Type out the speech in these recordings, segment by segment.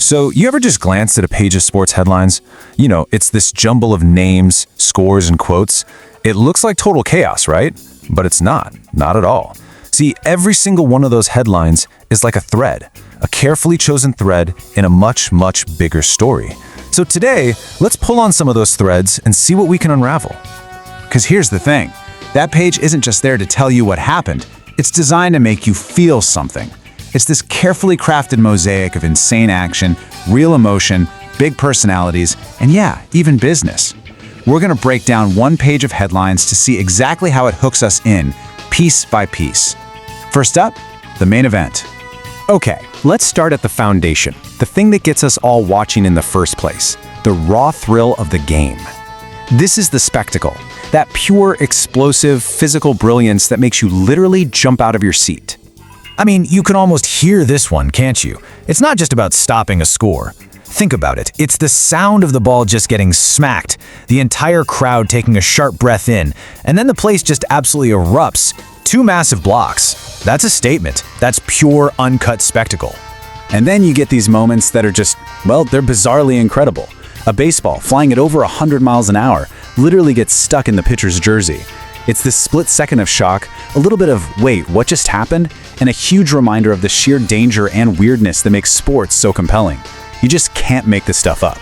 So you ever just glanced at a page of sports headlines? You know, it's this jumble of names, scores, and quotes. It looks like total chaos, right? But it's not at all. See, every single one of those headlines is like a thread, a carefully chosen thread in a much, much bigger story. So today, let's pull on some of those threads and see what we can unravel. Because here's the thing, that page isn't just there to tell you what happened, it's designed to make you feel something. It's this carefully crafted mosaic of insane action, real emotion, big personalities, and yeah, even business. We're gonna break down one page of headlines to see exactly how it hooks us in, piece by piece. First up, the main event. Okay, let's start at the foundation, the thing that gets us all watching in the first place, the raw thrill of the game. This is the spectacle, that pure, explosive, physical brilliance that makes you literally jump out of your seat. I mean, you can almost hear this one, can't you? It's not just about stopping a score. Think about it. It's the sound of the ball just getting smacked, the entire crowd taking a sharp breath in, and then the place just absolutely erupts. 2 massive blocks. That's a statement. That's pure, uncut spectacle. And then you get these moments that are just, well, they're bizarrely incredible. A baseball flying at over 100 miles an hour literally gets stuck in the pitcher's jersey. It's this split second of shock, a little bit of, wait, what just happened? And a huge reminder of the sheer danger and weirdness that makes sports so compelling. You just can't make this stuff up.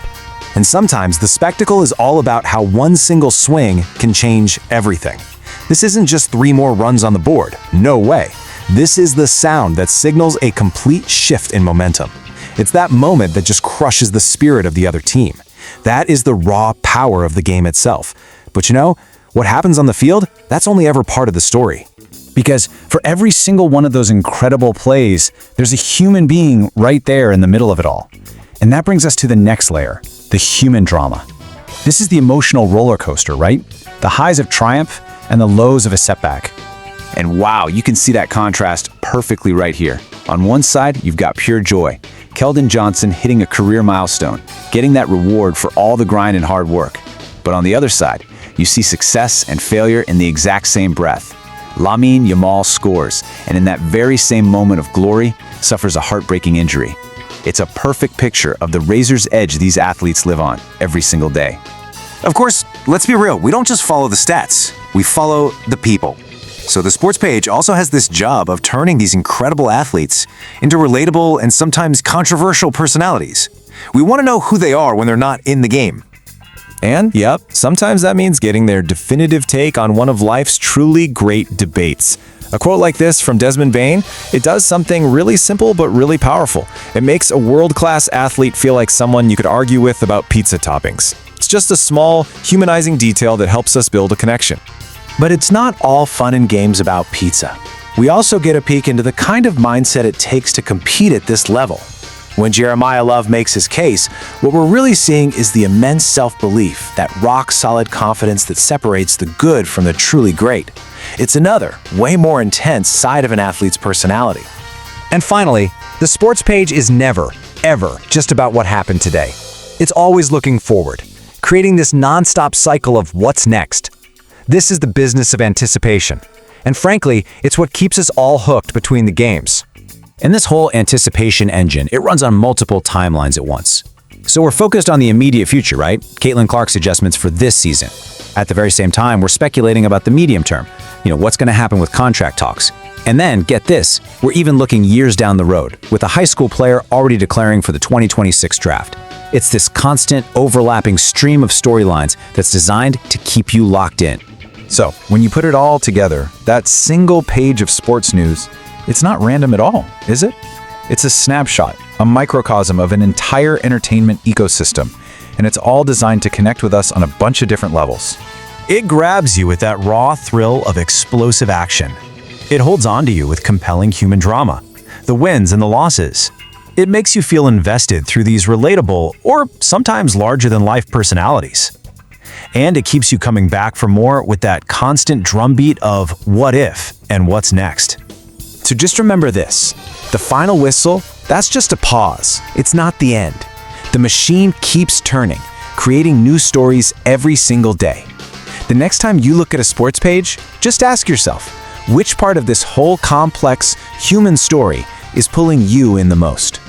And sometimes the spectacle is all about how one single swing can change everything. This isn't just 3 more runs on the board. No way. This is the sound that signals a complete shift in momentum. It's that moment that just crushes the spirit of the other team. That is the raw power of the game itself. But you know, what happens on the field, that's only ever part of the story. Because for every single one of those incredible plays, there's a human being right there in the middle of it all. And that brings us to the next layer, the human drama. This is the emotional roller coaster, right? The highs of triumph and the lows of a setback. And wow, you can see that contrast perfectly right here. On one side, you've got pure joy. Keldon Johnson hitting a career milestone, getting that reward for all the grind and hard work. But on the other side, you see success and failure in the exact same breath. Lamine Yamal scores, and in that very same moment of glory, suffers a heartbreaking injury. It's a perfect picture of the razor's edge these athletes live on every single day. Of course, let's be real, we don't just follow the stats, we follow the people. So the sports page also has this job of turning these incredible athletes into relatable and sometimes controversial personalities. We want to know who they are when they're not in the game. And, yep, sometimes that means getting their definitive take on one of life's truly great debates. A quote like this from Desmond Bain, it does something really simple but really powerful. It makes a world-class athlete feel like someone you could argue with about pizza toppings. It's just a small, humanizing detail that helps us build a connection. But it's not all fun and games about pizza. We also get a peek into the kind of mindset it takes to compete at this level. When Jeremiyah Love makes his case, what we're really seeing is the immense self-belief, that rock-solid confidence that separates the good from the truly great. It's another, way more intense side of an athlete's personality. And finally, the sports page is never, ever just about what happened today. It's always looking forward, creating this non-stop cycle of what's next. This is the business of anticipation. And frankly, it's what keeps us all hooked between the games. And this whole anticipation engine, it runs on multiple timelines at once. So we're focused on the immediate future, right? Caitlin Clark's adjustments for this season. At the very same time, we're speculating about the medium term. What's going to happen with contract talks. And then, get this, we're even looking years down the road, with a high school player already declaring for the 2026 draft. It's this constant, overlapping stream of storylines that's designed to keep you locked in. So, when you put it all together, that single page of sports news, it's not random at all, is it? It's a snapshot, a microcosm of an entire entertainment ecosystem, and it's all designed to connect with us on a bunch of different levels. It grabs you with that raw thrill of explosive action. It holds on to you with compelling human drama, the wins and the losses. It makes you feel invested through these relatable, or sometimes larger-than-life personalities. And it keeps you coming back for more with that constant drumbeat of what if and what's next. So just remember this, the final whistle, that's just a pause. It's not the end. The machine keeps turning, creating new stories every single day. The next time you look at a sports page, just ask yourself, which part of this whole complex human story is pulling you in the most?